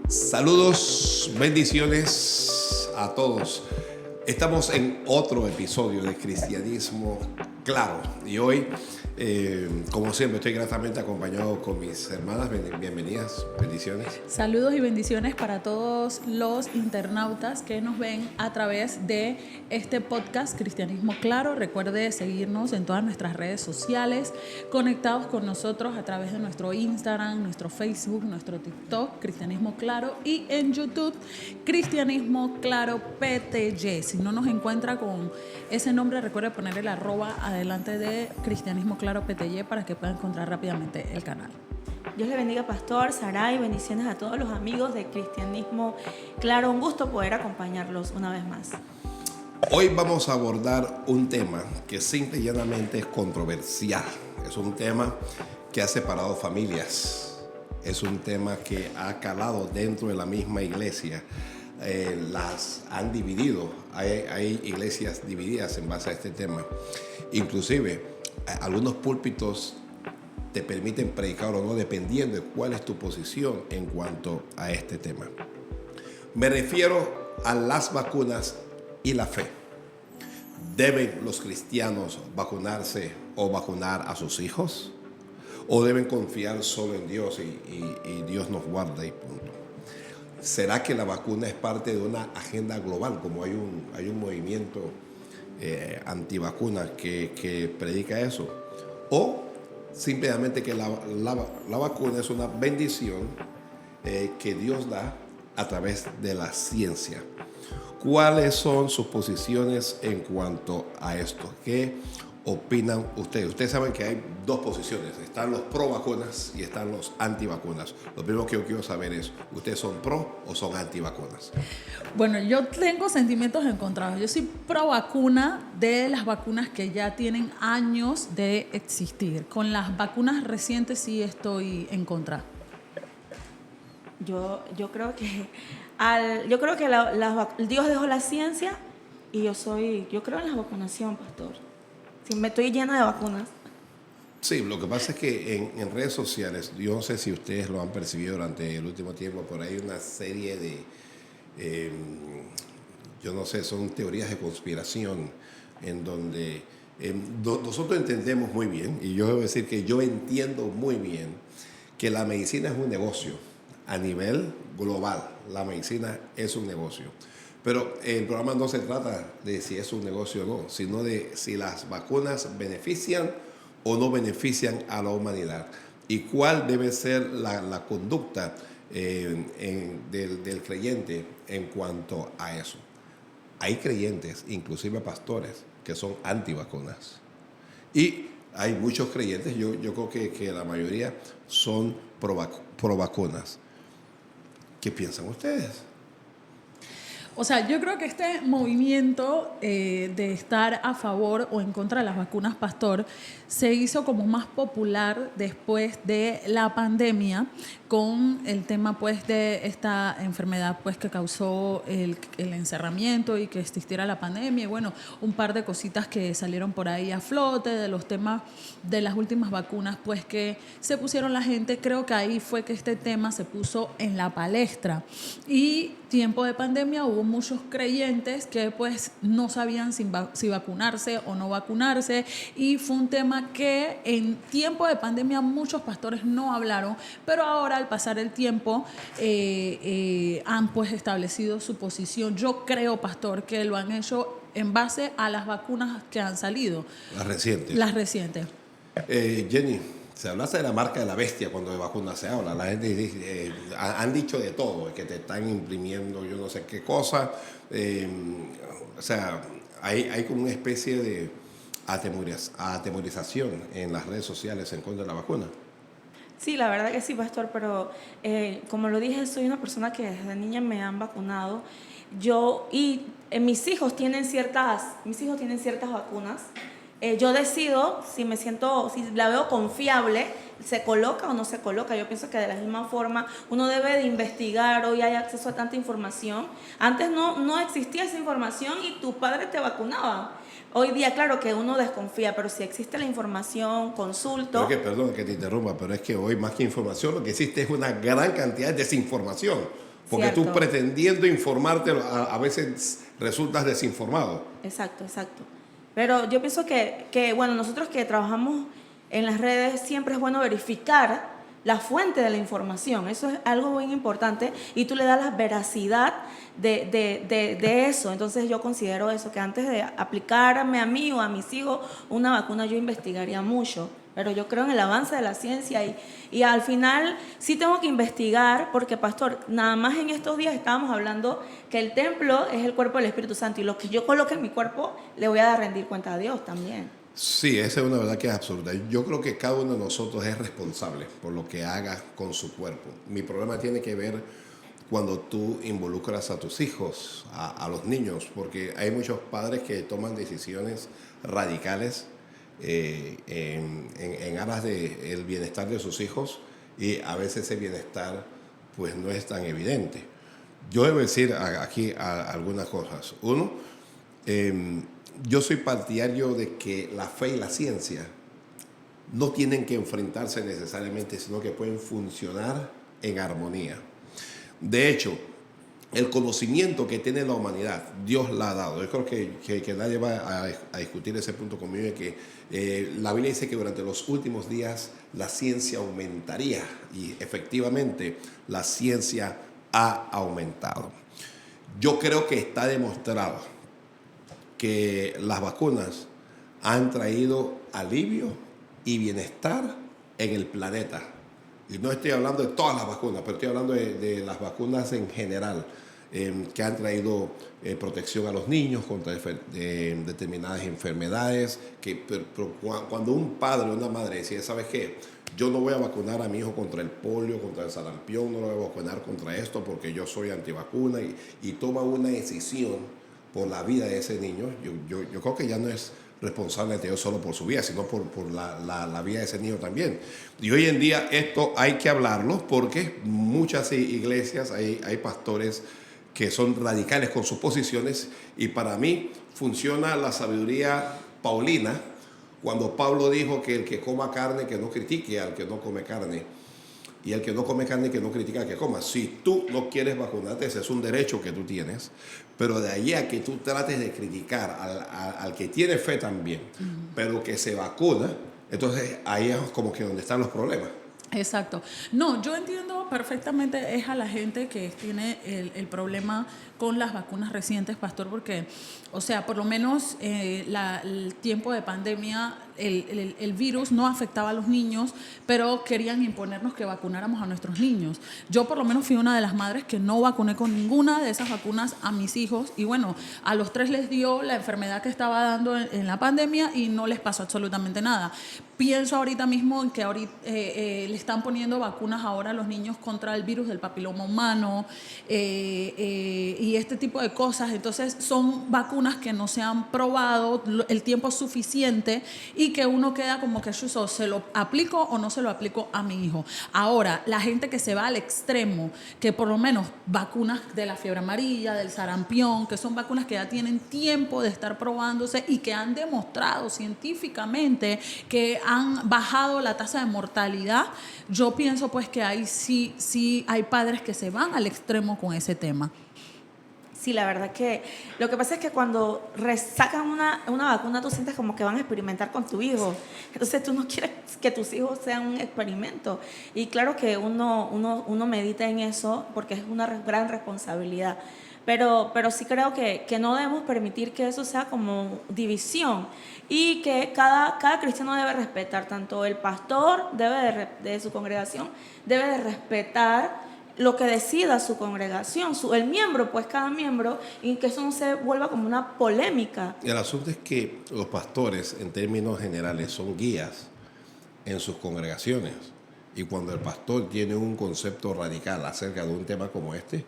Saludos, bendiciones a todos. Estamos en otro episodio de Cristianismo Claro y hoy, como siempre, estoy gratamente acompañado con mis hermanas. Bienvenidas, bendiciones. Saludos y bendiciones para todos los internautas que nos ven a través de este podcast Cristianismo Claro. Recuerde seguirnos en todas nuestras redes sociales, conectados con nosotros a través de nuestro Instagram, nuestro Facebook, nuestro TikTok, Cristianismo Claro, y en YouTube, Cristianismo Claro PTY. Si no nos encuentra con ese nombre, recuerde poner el @ adelante de Cristianismo Claro PTY para que pueda encontrar rápidamente el canal. Dios le bendiga, Pastor Saray, bendiciones a todos los amigos de Cristianismo Claro. Un gusto poder acompañarlos una vez más. Hoy vamos a abordar un tema que simple y llanamente es controversial. Es un tema que ha separado familias. Es un tema que ha calado dentro de la misma iglesia. Las han dividido. Hay iglesias divididas en base a este tema. Inclusive, algunos púlpitos te permiten predicar o no, dependiendo de cuál es tu posición en cuanto a este tema. Me refiero a las vacunas y la fe. ¿Deben los cristianos vacunarse o vacunar a sus hijos? ¿O deben confiar solo en Dios y Dios nos guarda y punto? ¿Será que la vacuna es parte de una agenda global, como hay un movimiento antivacuna que predica eso? ¿O simplemente que la vacuna es una bendición que Dios da a través de la ciencia? ¿Cuáles son sus posiciones en cuanto a esto? ¿Qué opinan ustedes? Ustedes saben que hay dos posiciones. Están los pro vacunas y están los antivacunas. Lo primero que yo quiero saber es, ¿ustedes son pro o son antivacunas? Bueno, yo tengo sentimientos encontrados. Yo soy pro vacuna de las vacunas que ya tienen años de existir. Con las vacunas recientes sí estoy en contra. Yo creo que Dios dejó la ciencia y yo creo en la vacunación, Pastor. Sí, me estoy llena de vacunas. Sí, lo que pasa es que en redes sociales, yo no sé si ustedes lo han percibido durante el último tiempo, por ahí una serie de, yo no sé, son teorías de conspiración en donde nosotros entendemos muy bien, y yo debo decir que yo entiendo muy bien que la medicina es un negocio a nivel global. La medicina es un negocio. Pero el programa no se trata de si es un negocio o no, sino de si las vacunas benefician o no benefician a la humanidad y cuál debe ser la conducta del creyente en cuanto a eso. Hay creyentes, inclusive pastores, que son antivacunas. Y hay muchos creyentes, yo creo que la mayoría son pro vacunas. ¿Qué piensan ustedes? O sea, yo creo que este movimiento de estar a favor o en contra de las vacunas, Pastor, se hizo como más popular después de la pandemia con el tema pues de esta enfermedad pues que causó el encerramiento y que existiera la pandemia. Y bueno, un par de cositas que salieron por ahí a flote de los temas de las últimas vacunas pues que se pusieron la gente. Creo que ahí fue que este tema se puso en la palestra. Y tiempo de pandemia hubo muchos creyentes que pues no sabían si vacunarse o no vacunarse, y fue un tema que en tiempo de pandemia muchos pastores no hablaron, pero ahora al pasar el tiempo han pues establecido su posición. Yo creo, Pastor, que lo han hecho en base a las vacunas que han salido. Las recientes. Las recientes. Jenny, se hablaste de la marca de la bestia cuando de vacunas se habla. La gente dice, han dicho de todo, que te están imprimiendo yo no sé qué cosa. O sea, hay como una especie de atemorización en las redes sociales en contra de la vacuna. Sí, la verdad que sí, Pastor, pero como lo dije, soy una persona que desde niña me han vacunado. Mis hijos tienen ciertas vacunas. Yo decido si la veo confiable, se coloca o no se coloca. Yo pienso que de la misma forma uno debe de investigar. Hoy hay acceso a tanta información. Antes no existía esa información y tus padres te vacunaban. Hoy día, claro que uno desconfía, pero si existe la información, consulto. Perdón que te interrumpa, pero es que hoy más que información lo que existe es una gran cantidad de desinformación. Porque tú Cierto. pretendiendo informarte, a veces resultas desinformado. Exacto, exacto. Pero yo pienso que, bueno, nosotros que trabajamos en las redes, siempre es bueno verificar la fuente de la información. Eso es algo muy importante y tú le das la veracidad de eso. Entonces yo considero eso, que antes de aplicarme a mí o a mis hijos una vacuna, yo investigaría mucho. Pero yo creo en el avance de la ciencia y al final sí tengo que investigar porque, pastor, nada más en estos días estábamos hablando que el templo es el cuerpo del Espíritu Santo y lo que yo coloque en mi cuerpo le voy a dar rendir cuenta a Dios también. Sí, esa es una verdad que es absurda. Yo creo que cada uno de nosotros es responsable por lo que haga con su cuerpo. Mi problema tiene que ver cuando tú involucras a tus hijos, a los niños, porque hay muchos padres que toman decisiones radicales en aras del bienestar de sus hijos y a veces ese bienestar pues no es tan evidente. Yo debo decir aquí algunas cosas. Uno, yo soy partidario de que la fe y la ciencia no tienen que enfrentarse necesariamente, sino que pueden funcionar en armonía. De hecho, el conocimiento que tiene la humanidad, Dios la ha dado. Yo creo que nadie va a discutir ese punto conmigo, de que la Biblia dice que durante los últimos días la ciencia aumentaría y efectivamente la ciencia ha aumentado. Yo creo que está demostrado que las vacunas han traído alivio y bienestar en el planeta. Y no estoy hablando de todas las vacunas, pero estoy hablando de las vacunas en general, que han traído protección a los niños contra determinadas enfermedades. Pero cuando un padre o una madre decide, ¿sabes qué? Yo no voy a vacunar a mi hijo contra el polio, contra el sarampión, no lo voy a vacunar contra esto porque yo soy antivacuna, y toma una decisión por la vida de ese niño, yo creo que ya no es responsable de Dios solo por su vida, sino por la vida de ese niño también. Y hoy en día esto hay que hablarlo porque muchas iglesias, hay pastores que son radicales con sus posiciones, y para mí funciona la sabiduría paulina cuando Pablo dijo que el que coma carne que no critique al que no come carne, y el que no come carne que no critica al que coma. Si tú no quieres vacunarte, ese es un derecho que tú tienes, pero de allí a que tú trates de criticar al que tiene fe también, pero que se vacuna, entonces ahí es como que donde están los problemas. Exacto. No, yo entiendo perfectamente es a la gente que tiene el problema con las vacunas recientes, pastor, porque, o sea, por lo menos el tiempo de pandemia, el virus no afectaba a los niños, pero querían imponernos que vacunáramos a nuestros niños. Yo por lo menos fui una de las madres que no vacuné con ninguna de esas vacunas a mis hijos, y bueno, a los 3 les dio la enfermedad que estaba dando en la pandemia y no les pasó absolutamente nada. Pienso ahorita mismo en que ahorita le están poniendo vacunas ahora a los niños contra el virus del papiloma humano y este tipo de cosas. Entonces son vacunas que no se han probado el tiempo suficiente y que uno queda como que ¿se lo aplico o no se lo aplico a mi hijo? Ahora, la gente que se va al extremo, que por lo menos vacunas de la fiebre amarilla, del sarampión, que son vacunas que ya tienen tiempo de estar probándose y que han demostrado científicamente que han bajado la tasa de mortalidad, yo pienso pues que ahí sí hay padres que se van al extremo con ese tema. Sí, la verdad que lo que pasa es que cuando sacan una vacuna, tú sientes como que van a experimentar con tu hijo. Entonces tú no quieres que tus hijos sean un experimento. Y claro que uno medita en eso porque es una gran responsabilidad. Pero sí creo que no debemos permitir que eso sea como división, y que cada cristiano debe respetar, tanto el pastor de su congregación debe de respetar lo que decida su congregación, el miembro, pues cada miembro, y que eso no se vuelva como una polémica. El asunto es que los pastores, en términos generales, son guías en sus congregaciones. Y cuando el pastor tiene un concepto radical acerca de un tema como este,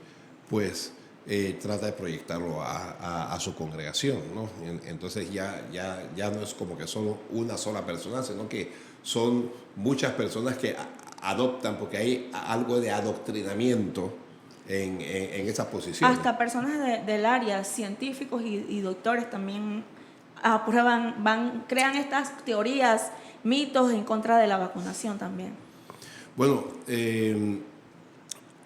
pues trata de proyectarlo a su congregación, ¿no? Entonces ya no es como que solo una sola persona, sino que son muchas personas que adoptan, porque hay algo de adoctrinamiento en esas posiciones. Hasta personas del área, científicos y doctores también aprueban, crean estas teorías, mitos en contra de la vacunación también. Bueno,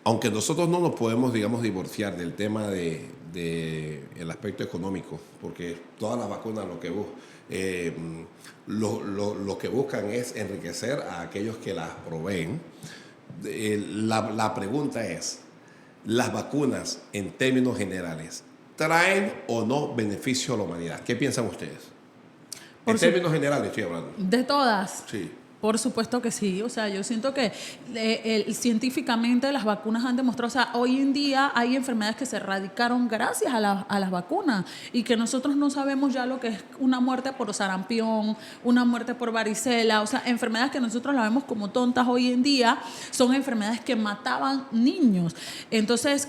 aunque nosotros no nos podemos, digamos, divorciar del tema el aspecto económico, porque todas las vacunas lo que buscan es enriquecer a aquellos que las proveen. La pregunta es, ¿las vacunas en términos generales traen o no beneficio a la humanidad? ¿Qué piensan ustedes? En términos generales estoy hablando. De todas. Sí. Por supuesto que sí, o sea, yo siento que científicamente las vacunas han demostrado, o sea, hoy en día hay enfermedades que se erradicaron gracias a las vacunas y que nosotros no sabemos ya lo que es una muerte por sarampión, una muerte por varicela, o sea, enfermedades que nosotros las vemos como tontas hoy en día, son enfermedades que mataban niños. Entonces,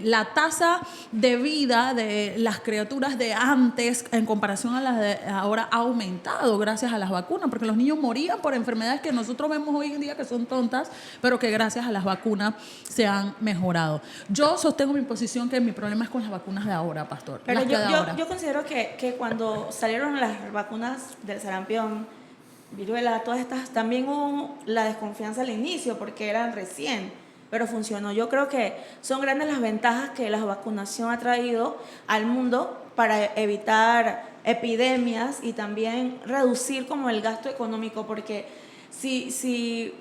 la tasa de vida de las criaturas de antes en comparación a las de ahora ha aumentado gracias a las vacunas, porque los niños morían por enfermedades que nosotros vemos hoy en día que son tontas, pero que gracias a las vacunas se han mejorado. Yo sostengo mi posición que mi problema es con las vacunas de ahora, pastor. Pero ahora. yo considero que cuando salieron las vacunas del sarampión, viruela, todas estas, también hubo la desconfianza al inicio porque eran recién, pero funcionó. Yo creo que son grandes las ventajas que la vacunación ha traído al mundo para evitar epidemias y también reducir como el gasto económico, porque si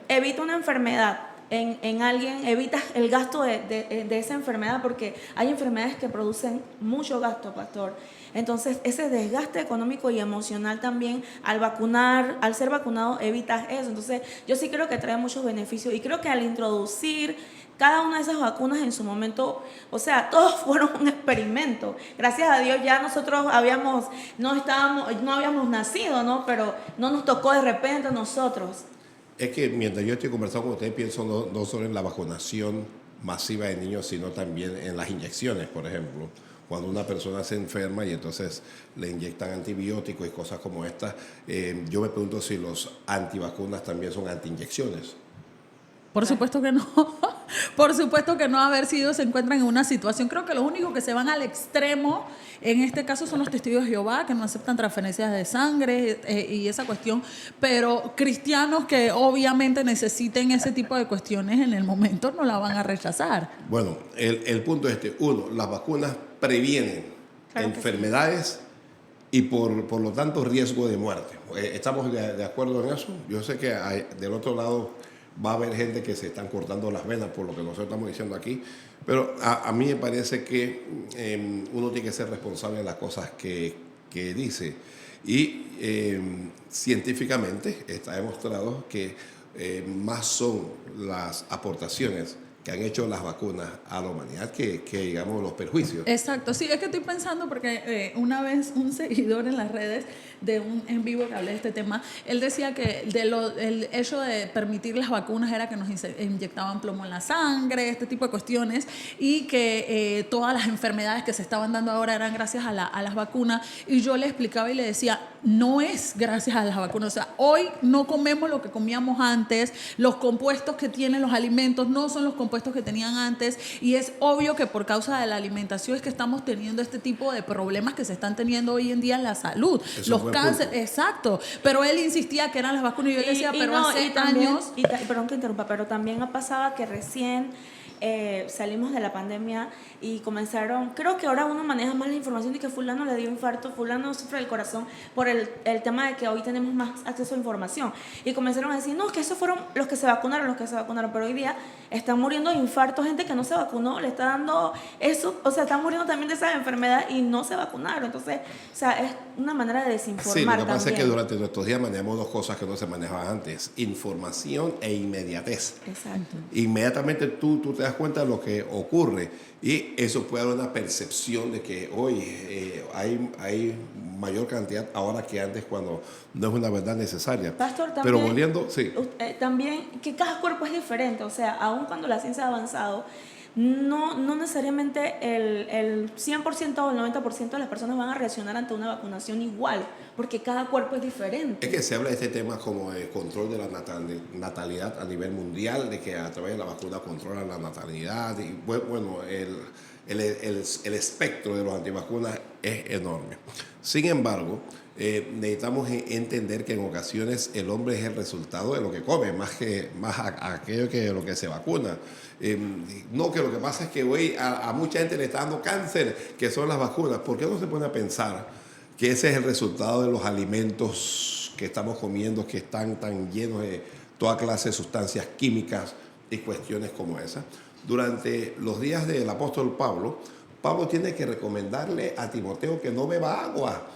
evita una enfermedad en alguien, evitas el gasto de esa enfermedad, porque hay enfermedades que producen mucho gasto, pastor. Entonces, ese desgaste económico y emocional también, al ser vacunado, evitas eso. Entonces, yo sí creo que trae muchos beneficios y creo que al introducir cada una de esas vacunas en su momento, o sea, todos fueron un experimento. Gracias a Dios ya nosotros no habíamos nacido, ¿no? Pero no nos tocó de repente a nosotros. Es que mientras yo estoy conversando con ustedes, pienso no solo en la vacunación masiva de niños, sino también en las inyecciones, por ejemplo. Cuando una persona se enferma y entonces le inyectan antibióticos y cosas como estas, yo me pregunto si los antivacunas también son antiinyecciones. Por supuesto que no. Por supuesto que no. A ver si ellos se encuentran en una situación. Creo que los únicos que se van al extremo en este caso son los testigos de Jehová, que no aceptan transferencias de sangre y esa cuestión. Pero cristianos que obviamente necesiten ese tipo de cuestiones en el momento no la van a rechazar. Bueno, el punto es uno, las vacunas previenen enfermedades y por lo tanto riesgo de muerte. ¿Estamos de acuerdo en eso? Yo sé que del otro lado va a haber gente que se están cortando las venas por lo que nosotros estamos diciendo aquí, pero a mí me parece que uno tiene que ser responsable de las cosas que dice. Y científicamente está demostrado que más son las aportaciones que han hecho las vacunas a la humanidad que digamos, los perjuicios. Exacto, sí, es que estoy pensando porque una vez un seguidor en las redes de un en vivo que hablé de este tema, él decía que el hecho de permitir las vacunas era que nos inyectaban plomo en la sangre, este tipo de cuestiones, y que todas las enfermedades que se estaban dando ahora eran gracias a las vacunas, y yo le explicaba y le decía, no es gracias a las vacunas, o sea, hoy no comemos lo que comíamos antes, los compuestos que tienen los alimentos no son los compuestos que tenían antes, y es obvio que por causa de la alimentación es que estamos teniendo este tipo de problemas que se están teniendo hoy en día en la salud. Los cánceres, exacto, pero él insistía que eran las vacunas y yo le decía, pero hace años... Perdón que interrumpa, pero también pasaba que recién salimos de la pandemia y comenzaron, creo que ahora uno maneja más la información de que fulano le dio infarto, fulano sufre del corazón por el tema de que hoy tenemos más acceso a información, y comenzaron a decir, no, que esos fueron los que se vacunaron, pero hoy día están muriendo de infarto gente que no se vacunó, le está dando eso, o sea, están muriendo también de esa enfermedad y no se vacunaron. Entonces, o sea, es una manera de desinformar. Sí, lo que pasa también es que durante nuestros días manejamos dos cosas que no se manejaban antes: información e inmediatez. Exacto. Inmediatamente tú te das cuenta de lo que ocurre, y eso puede dar una percepción de que hoy hay mayor cantidad ahora que antes, cuando no es una verdad necesaria. Pastor, también, pero volviendo, sí. También que cada cuerpo es diferente, o sea, aun cuando la ciencia ha avanzado, no necesariamente el 100% o el 90% de las personas van a reaccionar ante una vacunación igual, porque cada cuerpo es diferente. Es que se habla de este tema como el control de la natalidad a nivel mundial, de que a través de la vacuna controlan la natalidad, y bueno, el espectro de los antivacunas es enorme. Sin embargo, necesitamos entender que en ocasiones el hombre es el resultado de lo que come, más aquello que lo que se vacuna. No, que lo que pasa es que hoy a mucha gente le está dando cáncer, que son las vacunas. ¿Por qué no se pone a pensar que ese es el resultado de los alimentos que estamos comiendo, que están tan llenos de toda clase de sustancias químicas y cuestiones como esa? Durante los días del apóstol Pablo tiene que recomendarle a Timoteo que no beba agua,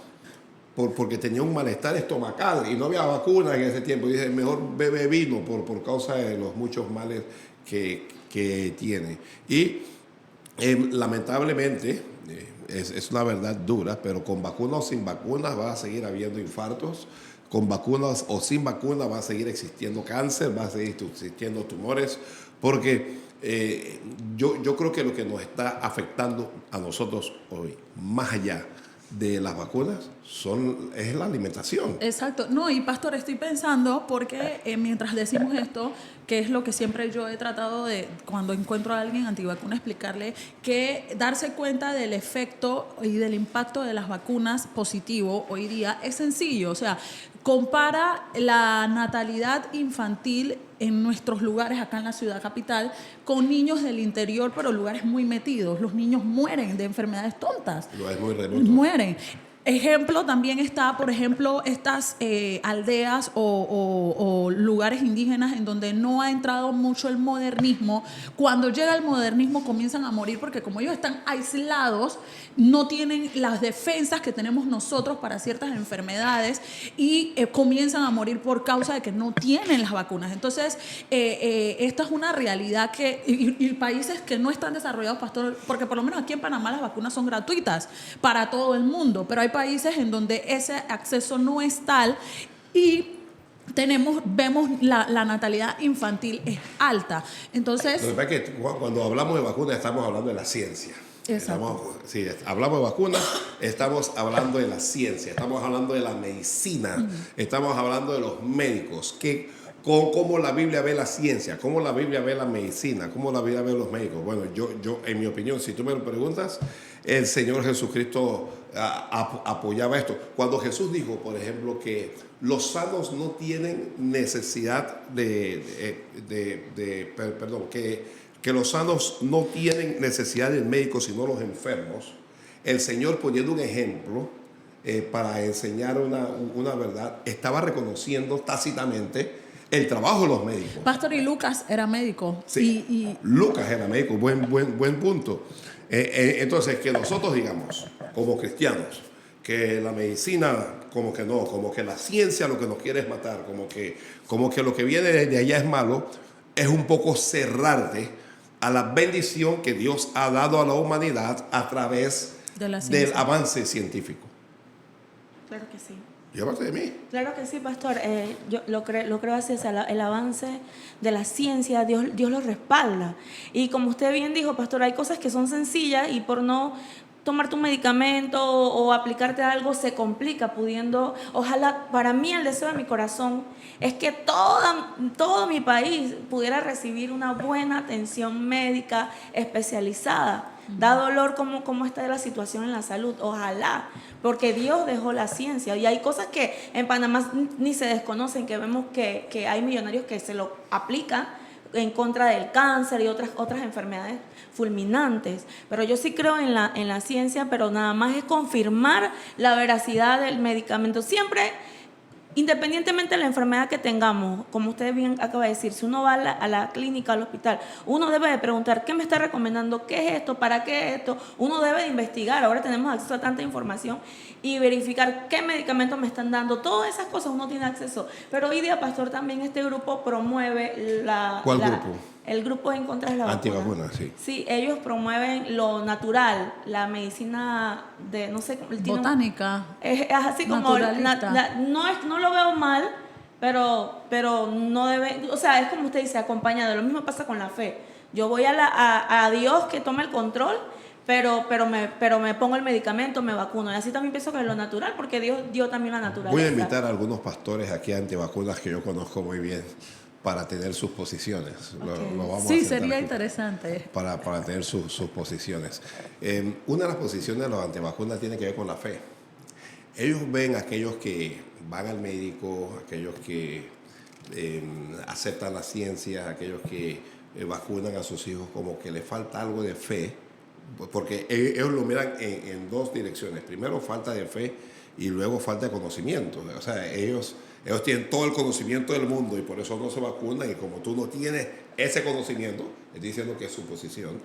porque tenía un malestar estomacal y no había vacuna en ese tiempo. Y dice, mejor bebe vino por causa de los muchos males que tiene. Y lamentablemente, es una verdad dura, pero con vacunas o sin vacunas va a seguir habiendo infartos. Con vacunas o sin vacunas va a seguir existiendo cáncer, va a seguir existiendo tumores, porque yo creo que lo que nos está afectando a nosotros hoy, más allá de las vacunas, es la alimentación. Exacto. No, y pastor, estoy pensando porque mientras decimos esto, que es lo que siempre yo he tratado de, cuando encuentro a alguien antivacuna, explicarle que darse cuenta del efecto y del impacto de las vacunas positivo hoy día es sencillo. O sea, compara la natalidad infantil en nuestros lugares acá en la ciudad capital con niños del interior, pero lugares muy metidos. Los niños mueren de enfermedades tontas. Lugares muy remotos. Mueren. Ejemplo también está, por ejemplo, estas aldeas o lugares indígenas en donde no ha entrado mucho el modernismo. Cuando llega el modernismo comienzan a morir porque como ellos están aislados, no tienen las defensas que tenemos nosotros para ciertas enfermedades y comienzan a morir por causa de que no tienen las vacunas. Entonces, esta es una realidad que y países que no están desarrollados, pastor, porque por lo menos aquí en Panamá las vacunas son gratuitas para todo el mundo, pero hay países en donde ese acceso no es tal y vemos la natalidad infantil es alta. Entonces, lo que pasa es que cuando hablamos de vacunas estamos hablando de la ciencia. Si hablamos de vacunas, estamos hablando de la ciencia, estamos hablando de la medicina, estamos hablando de los médicos, cómo la Biblia ve la ciencia, cómo la Biblia ve la medicina, cómo la Biblia ve los médicos. Bueno, yo en mi opinión, si tú me lo preguntas, el Señor Jesucristo apoyaba esto. Cuando Jesús dijo, por ejemplo, que los sanos no tienen necesidad que los sanos no tienen necesidad del médico, sino los enfermos, el Señor, poniendo un ejemplo para enseñar una verdad, estaba reconociendo tácitamente el trabajo de los médicos. Pastor, y Lucas era médico. Sí, Lucas era médico, buen punto. Entonces, que nosotros digamos, como cristianos, que la medicina, como que no, como que la ciencia lo que nos quiere es matar, como que lo que viene de allá es malo, es un poco cerrarte a la bendición que Dios ha dado a la humanidad a través del avance científico. Claro que sí. Y aparte de mí. Claro que sí, pastor. Yo lo creo así, el avance de la ciencia, Dios lo respalda. Y como usted bien dijo, pastor, hay cosas que son sencillas y por no tomarte un medicamento o aplicarte algo se complica ojalá, para mí el deseo de mi corazón es que todo mi país pudiera recibir una buena atención médica especializada. Da dolor cómo está la situación en la salud, ojalá, porque Dios dejó la ciencia y hay cosas que en Panamá ni se desconocen, que vemos que hay millonarios que se lo aplican en contra del cáncer y otras enfermedades fulminantes, pero yo sí creo en la ciencia, pero nada más es confirmar la veracidad del medicamento. Siempre, independientemente de la enfermedad que tengamos, como usted bien acaba de decir, si uno va a la clínica, al hospital, uno debe de preguntar, ¿qué me está recomendando? ¿Qué es esto? ¿Para qué es esto? Uno debe de investigar, ahora tenemos acceso a tanta información y verificar qué medicamentos me están dando. Todas esas cosas uno tiene acceso, pero hoy día, pastor, también este grupo promueve ¿Cuál grupo? El grupo en contra de la vacuna. Antivacuna, sí. Sí, ellos promueven lo natural, la medicina de, no sé... botánica. Es así como... No lo veo mal, pero no debe... O sea, es como usted dice, acompañado. Lo mismo pasa con la fe. Yo voy a Dios que tome el control, pero me pongo el medicamento, me vacuno. Y así también pienso que es lo natural, porque Dios dio también la naturaleza. Voy a invitar a algunos pastores aquí antivacunas que yo conozco muy bien, para tener sus posiciones. Okay. Lo vamos sí, a sería aquí interesante. para tener sus posiciones. Una de las posiciones de los antivacunas tiene que ver con la fe. ellos ven a aquellos que van al médico, aquellos que aceptan la ciencia, aquellos que vacunan a sus hijos, como que les falta algo de fe, porque ellos lo miran en dos direcciones. Primero, falta de fe y luego falta de conocimiento. O sea, ellos tienen todo el conocimiento del mundo y por eso no se vacunan, y como tú no tienes ese conocimiento, estoy diciendo que es su posición,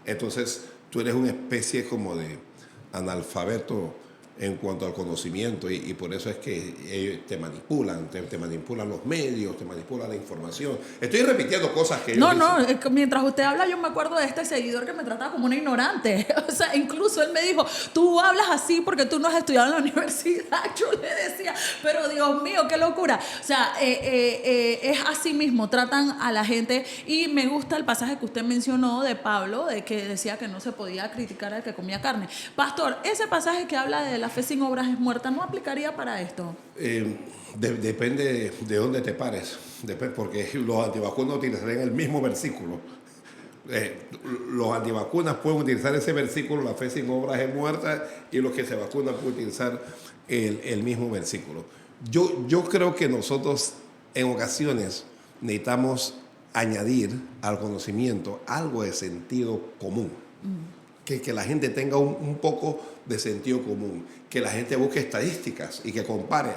entonces tú eres una especie como de analfabeto en cuanto al conocimiento, y por eso es que ellos te manipulan, te manipulan los medios, te manipulan la información. Estoy repitiendo cosas que ellos dicen. No, es que mientras usted habla yo me acuerdo de este seguidor que me trataba como una ignorante. O sea, incluso él me dijo, tú hablas así porque tú no has estudiado en la universidad. Yo le decía, pero Dios mío, qué locura. O sea, es así mismo, tratan a la gente. Y me gusta el pasaje que usted mencionó de Pablo, de que decía que no se podía criticar al que comía carne. Pastor, ese pasaje que habla de la fe sin obras es muerta, ¿no aplicaría para esto? Depende de dónde te pares, porque los antivacunas utilizarían el mismo versículo. Los antivacunas pueden utilizar ese versículo, la fe sin obras es muerta, y los que se vacunan pueden utilizar el mismo versículo. Yo creo que nosotros en ocasiones necesitamos añadir al conocimiento algo de sentido común. Que la gente tenga un poco de sentido común, que la gente busque estadísticas y que compare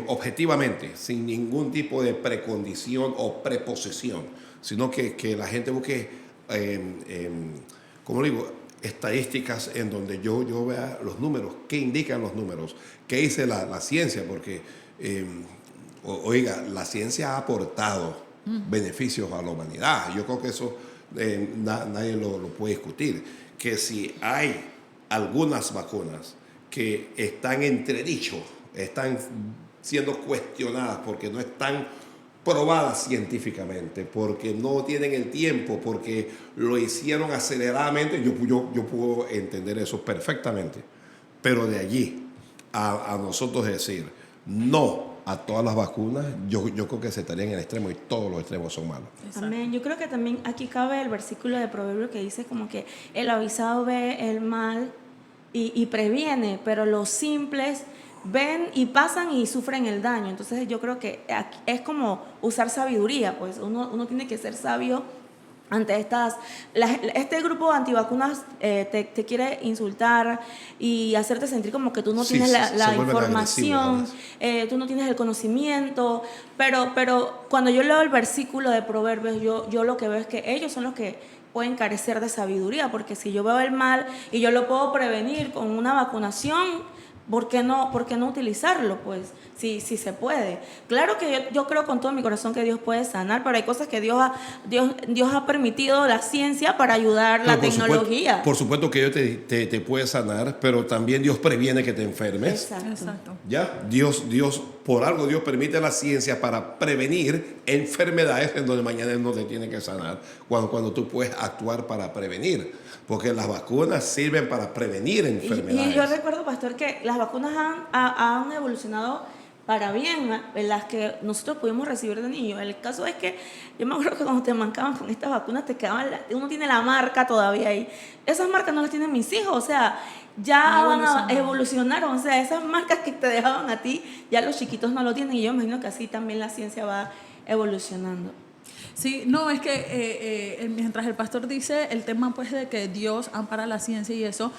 objetivamente, sin ningún tipo de precondición o preposición, sino que la gente busque, como digo, estadísticas en donde yo vea los números, qué indican los números, qué dice la ciencia, porque, oiga, la ciencia ha aportado beneficios a la humanidad. Yo creo que eso nadie lo puede discutir. Que si hay algunas vacunas que están entredicho, están siendo cuestionadas porque no están probadas científicamente, porque no tienen el tiempo, porque lo hicieron aceleradamente, yo puedo entender eso perfectamente. Pero de allí a nosotros decir no a todas las vacunas, yo creo que se estaría en el extremo, y todos los extremos son malos. Amén. Yo creo que también aquí cabe el versículo de Proverbio que dice como que el avisado ve el mal y previene, pero los simples ven y pasan y sufren el daño. Entonces yo creo que es como usar sabiduría, pues uno tiene que ser sabio ante este grupo de antivacunas te quiere insultar y hacerte sentir como que tú no tienes la información, tú no tienes el conocimiento, pero cuando yo leo el versículo de Proverbios, yo lo que veo es que ellos son los que pueden carecer de sabiduría, porque si yo veo el mal y yo lo puedo prevenir con una vacunación, ¿por qué no utilizarlo? Pues sí se puede. Claro que yo creo con todo mi corazón que Dios puede sanar, pero hay cosas que Dios ha permitido la ciencia para ayudar, la tecnología. Por supuesto que Dios te puede sanar, pero también Dios previene que te enfermes. Exacto. ¿Ya? Dios, por algo Dios permite la ciencia para prevenir enfermedades en donde mañana Él no te tiene que sanar, cuando tú puedes actuar para prevenir. Porque las vacunas sirven para prevenir enfermedades. Y yo recuerdo, pastor, que las vacunas han evolucionado para bien, en las que nosotros pudimos recibir de niños. El caso es que yo me acuerdo que cuando te marcaban con estas vacunas, uno tiene la marca todavía ahí. Esas marcas no las tienen mis hijos, o sea, ya evolucionaron. O sea, esas marcas que te dejaban a ti, ya los chiquitos no lo tienen, y yo imagino que así también la ciencia va evolucionando. Sí, no, es que mientras el pastor dice el tema pues de que Dios ampara la ciencia y eso,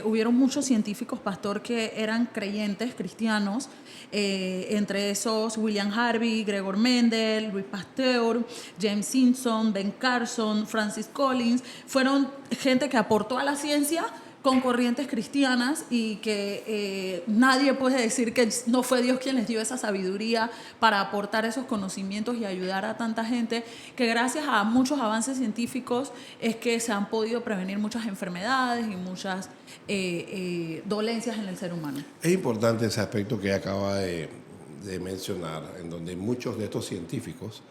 hubieron muchos científicos, pastor, que eran creyentes cristianos, entre esos William Harvey, Gregor Mendel, Louis Pasteur, James Simpson, Ben Carson, Francis Collins, fueron gente que aportó a la ciencia con corrientes cristianas, y que nadie puede decir que no fue Dios quien les dio esa sabiduría para aportar esos conocimientos y ayudar a tanta gente, que gracias a muchos avances científicos es que se han podido prevenir muchas enfermedades y muchas dolencias en el ser humano. Es importante ese aspecto que acaba de mencionar, en donde muchos de estos científicos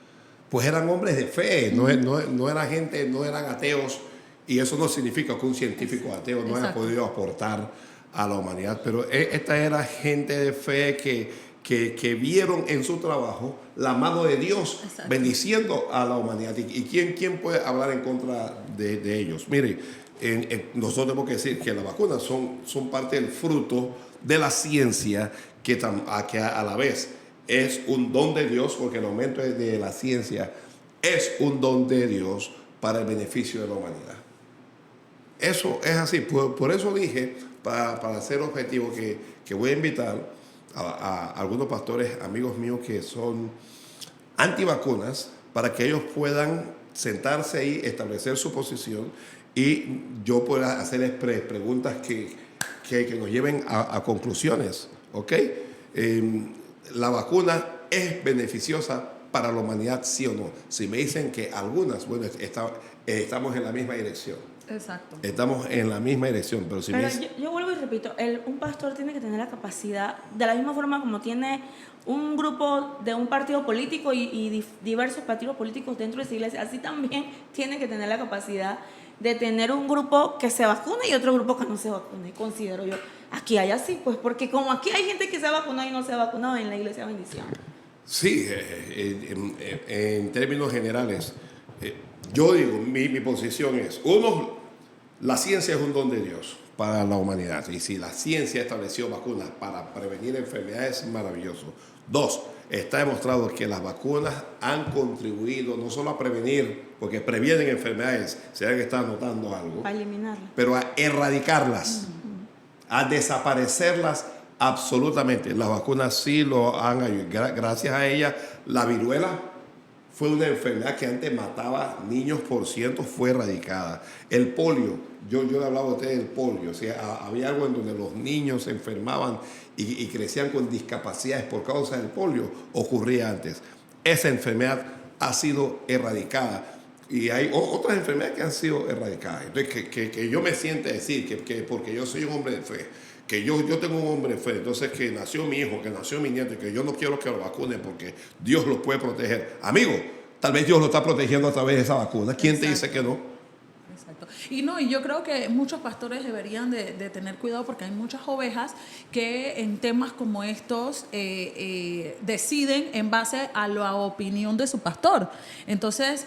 pues eran hombres de fe, no eran gente, no eran ateos. Y eso no significa que un científico ateo no haya podido aportar a la humanidad, pero esta era gente de fe que vieron en su trabajo la mano de Dios bendiciendo a la humanidad. ¿Y quién puede hablar en contra de ellos? Mire, nosotros tenemos que decir que las vacunas son parte del fruto de la ciencia, que a la vez es un don de Dios, porque el aumento de la ciencia es un don de Dios para el beneficio de la humanidad. Eso es así. Por eso dije, para ser objetivo, que voy a invitar a algunos pastores, amigos míos que son antivacunas, para que ellos puedan sentarse ahí, establecer su posición y yo pueda hacerles preguntas que nos lleven a conclusiones. ¿Ok? La vacuna es beneficiosa para la humanidad, sí o no. Si me dicen que algunas, bueno, estamos en la misma dirección. Exacto. Estamos en la misma dirección, pero si Pero me... yo vuelvo y repito, un pastor tiene que tener la capacidad, de la misma forma como tiene un grupo de un partido político y diversos partidos políticos dentro de esa iglesia, así también tiene que tener la capacidad de tener un grupo que se vacune y otro grupo que no se vacune, considero yo. Aquí hay así, pues, porque como aquí hay gente que se ha vacunado y no se ha vacunado en la iglesia, bendición. Sí, en términos generales, yo digo, mi posición es, uno, la ciencia es un don de Dios para la humanidad, y si la ciencia estableció vacunas para prevenir enfermedades, maravilloso. Dos, está demostrado que las vacunas han contribuido no solo a prevenir, porque previenen enfermedades, se ve que está notando algo, Para eliminarlas, pero a erradicarlas, a desaparecerlas absolutamente. Las vacunas sí lo han ayudado. Gracias a ellas, la viruela fue una enfermedad que antes mataba niños por cientos, fue erradicada. El polio, yo le hablaba a ustedes del polio, o sea, había algo en donde los niños se enfermaban y crecían con discapacidades por causa del polio, ocurría antes. Esa enfermedad ha sido erradicada. Y hay otras enfermedades que han sido erradicadas. Entonces, que yo me siente decir que porque yo soy un hombre de fe, que yo tengo un hombre de fe, entonces que nació mi hijo, que nació mi nieto, y que yo no quiero que lo vacunen porque Dios lo puede proteger. Amigo, tal vez Dios lo está protegiendo a través de esa vacuna. ¿Quién te dice que no? Exacto. Y yo creo que muchos pastores deberían de tener cuidado porque hay muchas ovejas que en temas como estos deciden en base a la opinión de su pastor. Entonces,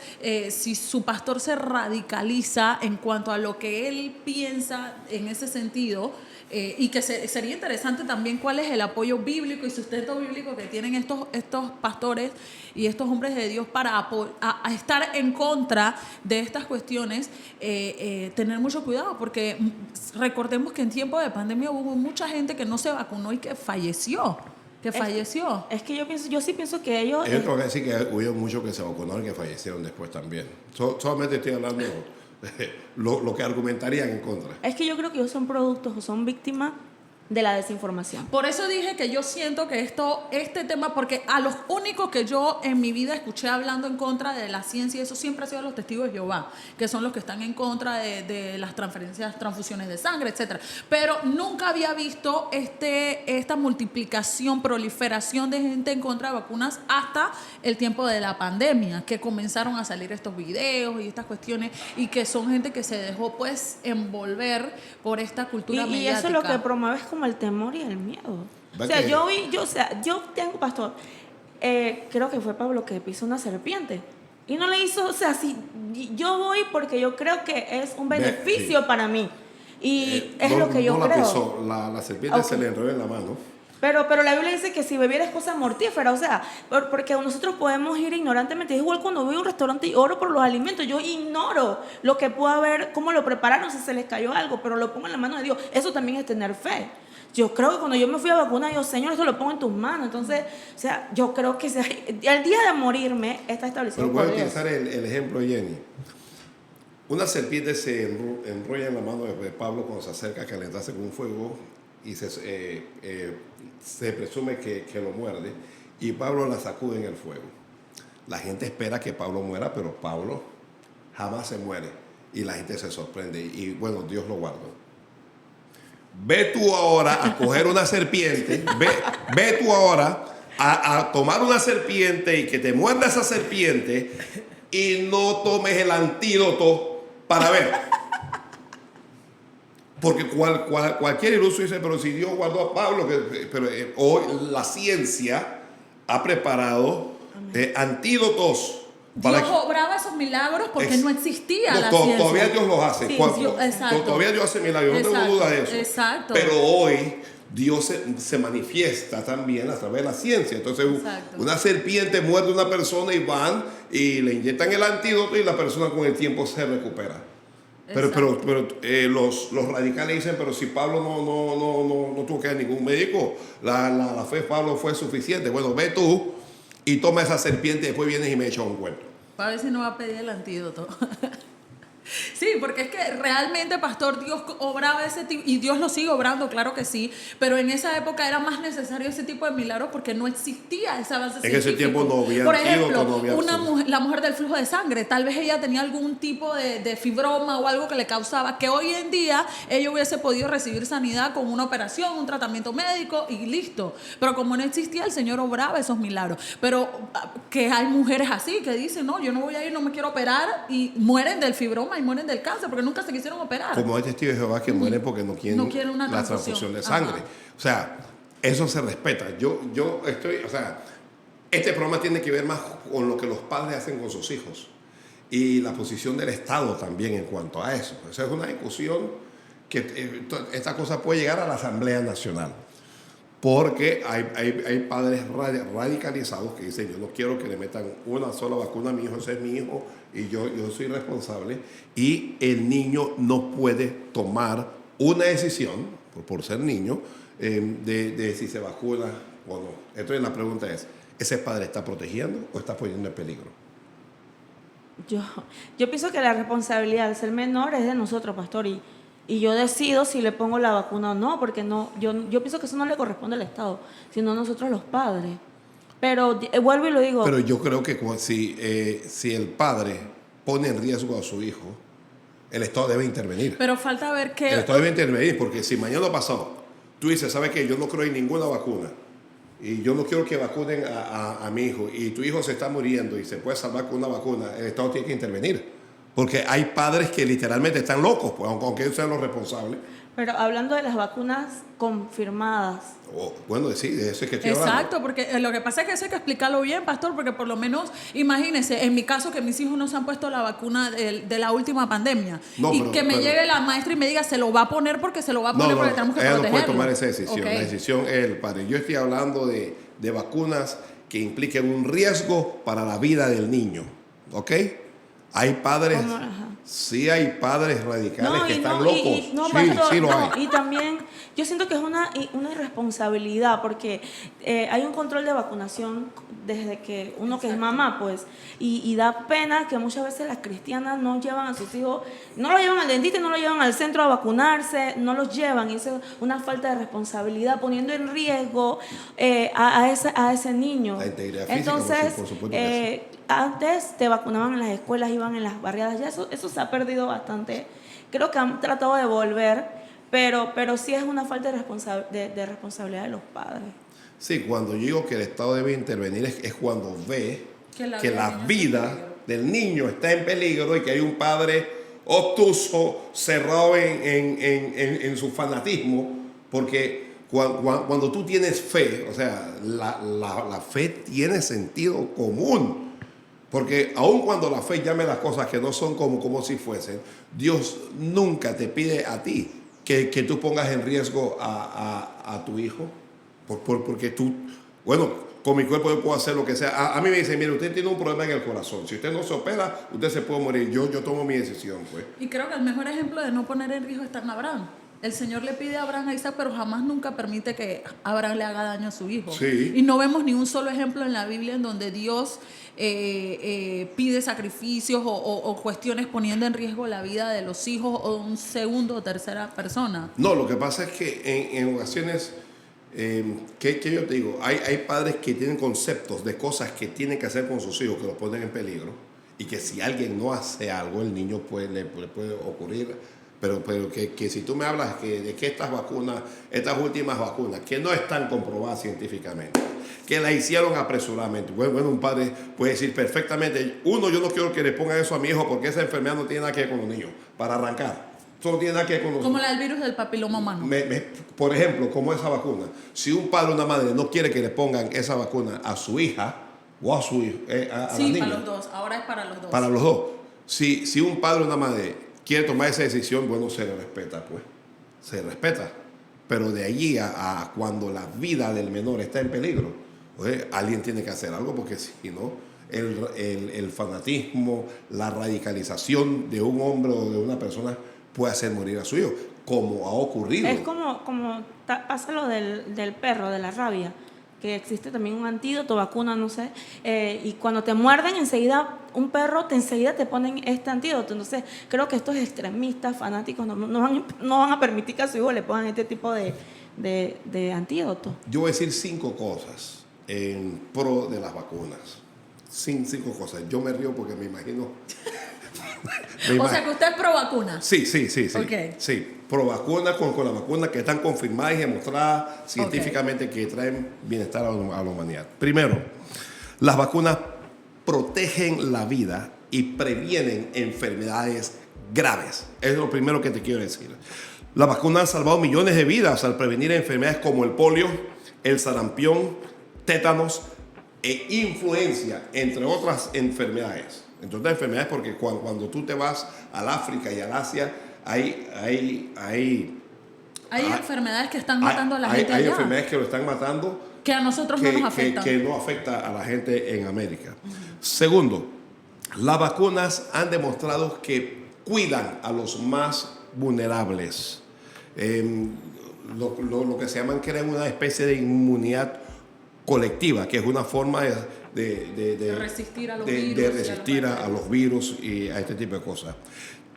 si su pastor se radicaliza en cuanto a lo que él piensa en ese sentido, y que sería interesante también cuál es el apoyo bíblico y sustento bíblico que tienen estos pastores y estos hombres de Dios para a estar en contra de estas cuestiones, tener mucho cuidado, porque recordemos que en tiempo de pandemia hubo mucha gente que no se vacunó y que falleció. Es que yo sí pienso que ellos... Yo tengo que decir que hubo muchos que se vacunaron y que fallecieron después también. Solamente estoy hablando lo que argumentarían en contra. Es que yo creo que ellos son productos o son víctimas de la desinformación. Por eso dije que yo siento que este tema, porque a los únicos que yo en mi vida escuché hablando en contra de la ciencia, eso siempre ha sido los testigos de Jehová, que son los que están en contra de las transfusiones de sangre, etcétera. Pero nunca había visto esta multiplicación, proliferación de gente en contra de vacunas hasta el tiempo de la pandemia, que comenzaron a salir estos videos y estas cuestiones, y que son gente que se dejó pues envolver por esta cultura mediática. Y eso es lo que promueve es como el temor y el miedo. O sea, yo tengo pastor, creo que fue Pablo que pisó una serpiente y no le hizo, o sea, si yo voy porque yo creo que es un beneficio para mí y es lo que yo creo. Pisó, la serpiente se le enredó en la mano. Pero la Biblia dice que si bebiera es cosa mortífera, o sea, porque nosotros podemos ir ignorantemente. Es igual cuando voy a un restaurante y oro por los alimentos, yo ignoro lo que pueda haber, cómo lo prepararon, si se les cayó algo, pero lo pongo en la mano de Dios. Eso también es tener fe. Yo creo que cuando yo me fui a vacunar, yo, Señor, esto lo pongo en tus manos. Entonces, o sea, yo creo que el día de morirme está establecido. Pero voy a utilizar el ejemplo de Jenny. Una serpiente se enrolla en la mano de Pablo cuando se acerca a calentarse con un fuego y se presume que lo muerde, y Pablo la sacude en el fuego. La gente espera que Pablo muera, pero Pablo jamás se muere y la gente se sorprende y bueno, Dios lo guardó. Ve tú ahora a coger una serpiente, ve tú ahora a tomar una serpiente y que te muerda esa serpiente y no tomes el antídoto para ver. Porque cualquier iluso dice, pero si Dios guardó a Pablo, pero hoy la ciencia ha preparado antídotos. Dios obraba esos milagros porque no existía la ciencia. Todavía Dios los hace. Sí, Todavía Dios hace milagros, no tengo duda de eso. Exacto. Pero hoy Dios se manifiesta también a través de la ciencia. Entonces, Exacto. una serpiente muerde a una persona y van y le inyectan el antídoto y la persona con el tiempo se recupera. Pero los radicales dicen, pero si Pablo no tuvo que ir a ningún médico, la fe de Pablo fue suficiente. Bueno, ve tú y toma esa serpiente y después vienes y me echas un cuento. Para ver si no va a pedir el antídoto. Sí, porque es que realmente, pastor, Dios obraba ese tipo, y Dios lo sigue obrando, claro que sí, pero en esa época era más necesario ese tipo de milagros porque no existía ese avance científico. En ese tiempo no había Por antídoto, ejemplo, no había la mujer del flujo de sangre, tal vez ella tenía algún tipo de fibroma o algo que le causaba, que hoy en día ella hubiese podido recibir sanidad con una operación, un tratamiento médico y listo. Pero como no existía, el Señor obraba esos milagros. Pero que hay mujeres así que dicen, no, yo no voy a ir, no me quiero operar, y mueren del fibroma y mueren del cáncer porque nunca se quisieron operar. Como hay testigos de Jehová que mueren porque no quieren una la transfusión de sangre. Ajá. O sea, eso se respeta. Yo estoy, o sea, este programa tiene que ver más con lo que los padres hacen con sus hijos y la posición del Estado también en cuanto a eso. O sea, es una discusión que esta cosa puede llegar a la Asamblea Nacional. Porque hay padres radicalizados que dicen, yo no quiero que le metan una sola vacuna a mi hijo, ese es mi hijo y yo soy responsable. Y el niño no puede tomar una decisión, por ser niño, de si se vacuna o no. Entonces la pregunta es, ¿ese padre está protegiendo o está poniendo en peligro? Yo pienso que la responsabilidad de ser menor es de nosotros, pastor, y yo decido si le pongo la vacuna o no, porque yo pienso que eso no le corresponde al Estado, sino a nosotros los padres. Pero vuelvo y lo digo. Pero yo creo que si el padre pone en riesgo a su hijo, el Estado debe intervenir. Pero falta ver que... El Estado debe intervenir, porque si mañana pasado tú dices, ¿sabes qué? Yo no creo en ninguna vacuna y yo no quiero que vacunen a mi hijo y tu hijo se está muriendo y se puede salvar con una vacuna, el Estado tiene que intervenir. Porque hay padres que literalmente están locos, pues, aunque ellos sean los responsables. Pero hablando de las vacunas confirmadas. Bueno, sí, de eso es que estoy hablando. Exacto, porque lo que pasa es que eso hay que explicarlo bien, pastor, porque por lo menos, imagínense, en mi caso que mis hijos no se han puesto la vacuna de la última pandemia. Llegue la maestra y me diga, se lo va a poner porque se lo va a poner porque tenemos que protegerlo. Ella no puede tomar esa decisión. Okay. La decisión es el padre. Yo estoy hablando de vacunas que impliquen un riesgo para la vida del niño. ¿Ok? Hay padres, sí hay padres radicales que están locos. Sí lo hay. Y también yo siento que es una irresponsabilidad porque hay un control de vacunación desde que uno que es mamá, pues, y da pena que muchas veces las cristianas no llevan a sus hijos, no lo llevan al dentista, no lo llevan al centro a vacunarse, no los llevan, y eso es una falta de responsabilidad, poniendo en riesgo a ese niño. La integridad física. Entonces, por supuesto que sí. Antes te vacunaban en las escuelas, iban en las barriadas, ya eso se ha perdido bastante. Creo que han tratado de volver, pero sí es una falta de responsabilidad de los padres. Sí, cuando yo digo que el Estado debe intervenir es cuando ve que la vida del niño está en peligro y que hay un padre obtuso, cerrado en su fanatismo, porque cuando tú tienes fe, o sea, la fe tiene sentido común. Porque aun cuando la fe llame las cosas que no son como si fuesen, Dios nunca te pide a ti que tú pongas en riesgo a tu hijo. Porque tú, bueno, con mi cuerpo yo puedo hacer lo que sea. A mí me dicen, mire, usted tiene un problema en el corazón. Si usted no se opera, usted se puede morir. Yo tomo mi decisión, pues. Y creo que el mejor ejemplo de no poner en riesgo está en Abraham. El Señor le pide a Abraham a Isaac, pero jamás nunca permite que Abraham le haga daño a su hijo. Sí. Y no vemos ni un solo ejemplo en la Biblia en donde Dios pide sacrificios o cuestiones poniendo en riesgo la vida de los hijos o de un segundo o tercera persona. No, lo que pasa es que en ocasiones, ¿qué yo te digo? Hay padres que tienen conceptos de cosas que tienen que hacer con sus hijos que los ponen en peligro y que si alguien no hace algo, el niño le puede ocurrir. Pero que si tú me hablas de que estas últimas vacunas, que no están comprobadas científicamente, que las hicieron apresuradamente, bueno, un padre puede decir perfectamente, yo no quiero que le pongan eso a mi hijo porque esa enfermedad no tiene nada que ver con los niños, para arrancar. Eso no tiene nada que ver con los como niños. la del virus del papiloma humano. Por ejemplo, como esa vacuna, si un padre o una madre no quiere que le pongan esa vacuna a su hija o a su hijo, a sí, la niña, para los dos, ahora es para los dos. Para los dos. Si un padre o una madre quiere tomar esa decisión, bueno, se le respeta, pues. Se respeta. Pero de allí a cuando la vida del menor está en peligro, alguien tiene que hacer algo, porque si no, el fanatismo, la radicalización de un hombre o de una persona puede hacer morir a su hijo, como ha ocurrido. Es como pasa lo del perro, de la rabia, que existe también un antídoto, vacuna, no sé, y cuando te muerden enseguida, un perro enseguida te ponen este antídoto. Entonces creo que estos extremistas, fanáticos, no van a permitir que a su hijo le pongan este tipo de antídoto. Yo voy a decir 5 cosas en pro de las vacunas. 5 cosas. Yo me río porque me imagino... O sea que usted es pro vacuna. Sí. Okay. Sí, pro vacuna con las vacunas que están confirmadas y demostradas científicamente que traen bienestar a la humanidad. Primero, las vacunas protegen la vida y previenen enfermedades graves. Es lo primero que te quiero decir. Las vacunas han salvado millones de vidas al prevenir enfermedades como el polio, el sarampión, tétanos e influenza, entre otras enfermedades. Entre otras enfermedades, porque cuando tú te vas al África y al Asia, hay enfermedades que están matando a la gente allá. Hay enfermedades que lo están matando. Que a nosotros no nos afectan. Que no afecta a la gente en América. Segundo, las vacunas han demostrado que cuidan a los más vulnerables. Lo que se llaman, crean una especie de inmunidad colectiva, que es una forma de resistir a los virus, de resistir a los virus y a este tipo de cosas.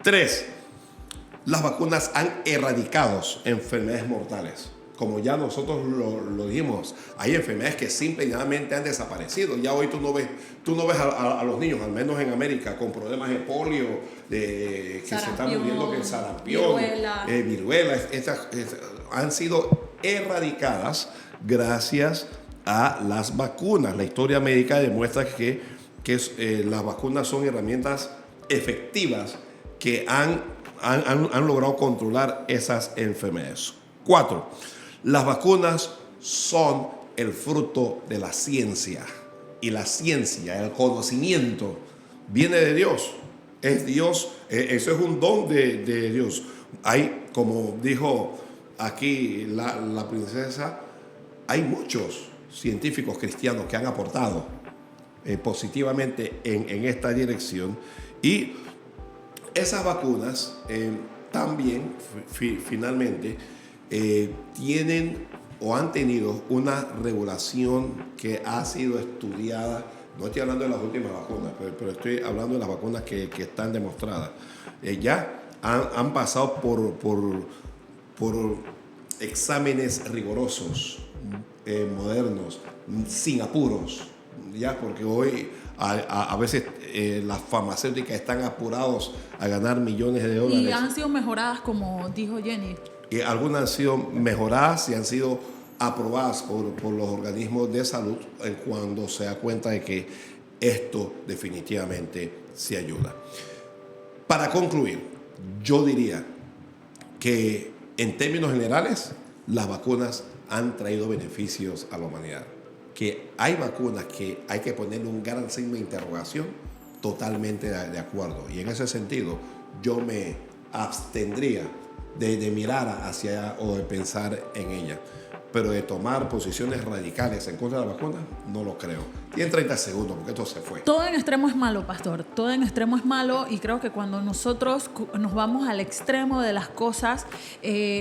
3, las vacunas han erradicado enfermedades mortales. Como ya nosotros lo dijimos, hay enfermedades que simplemente han desaparecido. Ya hoy tú no ves a los niños, al menos en América, con problemas de polio, que se están muriendo, que el sarampión, viruela, estas han sido erradicadas gracias a las vacunas. La historia médica demuestra que las vacunas son herramientas efectivas que han logrado controlar esas enfermedades. 4, las vacunas son el fruto de la ciencia. Y la ciencia, el conocimiento, viene de Dios. Es Dios, eso es un don de Dios. Hay, como dijo aquí la princesa, hay muchos científicos cristianos que han aportado positivamente en esta dirección, y esas vacunas también finalmente tienen o han tenido una regulación que ha sido estudiada. No estoy hablando de las últimas vacunas, pero estoy hablando de las vacunas que están demostradas. Ya han pasado por exámenes rigurosos, modernos, sin apuros, ya, porque hoy a veces las farmacéuticas están apurados a ganar millones de dólares. Y han sido mejoradas, como dijo Jenny. Y algunas han sido mejoradas y han sido aprobadas por los organismos de salud cuando se da cuenta de que esto definitivamente sí ayuda. Para concluir, yo diría que en términos generales las vacunas han traído beneficios a la humanidad. Que hay vacunas que hay que ponerle un gran signo de interrogación, totalmente de acuerdo. Y en ese sentido, yo me abstendría de mirar hacia allá o de pensar en ella. Pero de tomar posiciones radicales en contra de la vacuna, no lo creo. Tienen 30 segundos porque esto se fue. Todo en extremo es malo, pastor. Todo en extremo es malo, y creo que cuando nosotros nos vamos al extremo de las cosas,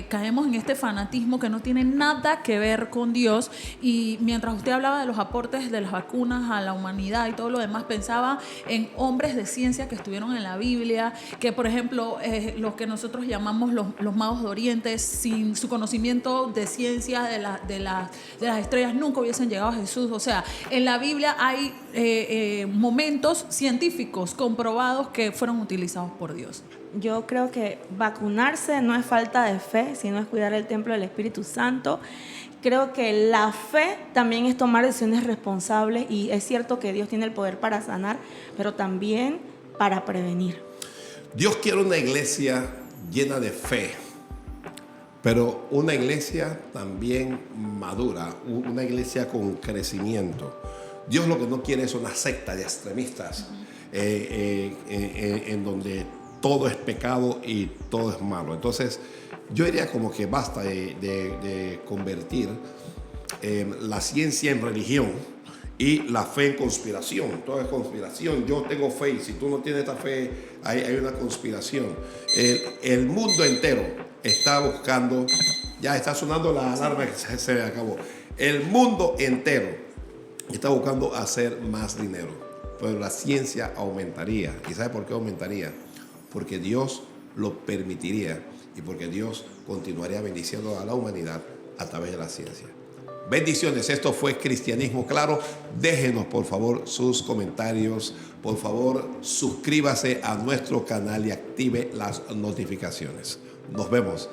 caemos en este fanatismo que no tiene nada que ver con Dios. Y mientras usted hablaba de los aportes de las vacunas a la humanidad y todo lo demás, pensaba en hombres de ciencia que estuvieron en la Biblia, que por ejemplo, los que nosotros llamamos los magos de Oriente, sin su conocimiento de ciencia, de las estrellas, nunca hubiesen llegado a Jesús. O sea, en la Biblia hay momentos científicos comprobados que fueron utilizados por Dios. Yo creo que vacunarse no es falta de fe, sino es cuidar el templo del Espíritu Santo. Creo que la fe también es tomar decisiones responsables, y es cierto que Dios tiene el poder para sanar, pero también para prevenir. Dios quiere una iglesia llena de fe, pero una iglesia también madura, una iglesia con crecimiento. Dios lo que no quiere es una secta de extremistas en donde todo es pecado y todo es malo. Entonces, yo diría como que basta de convertir la ciencia en religión y la fe en conspiración. Todo es conspiración. Yo tengo fe y si tú no tienes esta fe, hay una conspiración. El mundo entero está buscando, ya está sonando la alarma que se acabó. El mundo entero está buscando hacer más dinero, pero la ciencia aumentaría. ¿Y sabe por qué aumentaría? Porque Dios lo permitiría y porque Dios continuaría bendiciendo a la humanidad a través de la ciencia. Bendiciones, esto fue Cristianismo Claro. Déjenos por favor sus comentarios, por favor suscríbase a nuestro canal y active las notificaciones. Nos vemos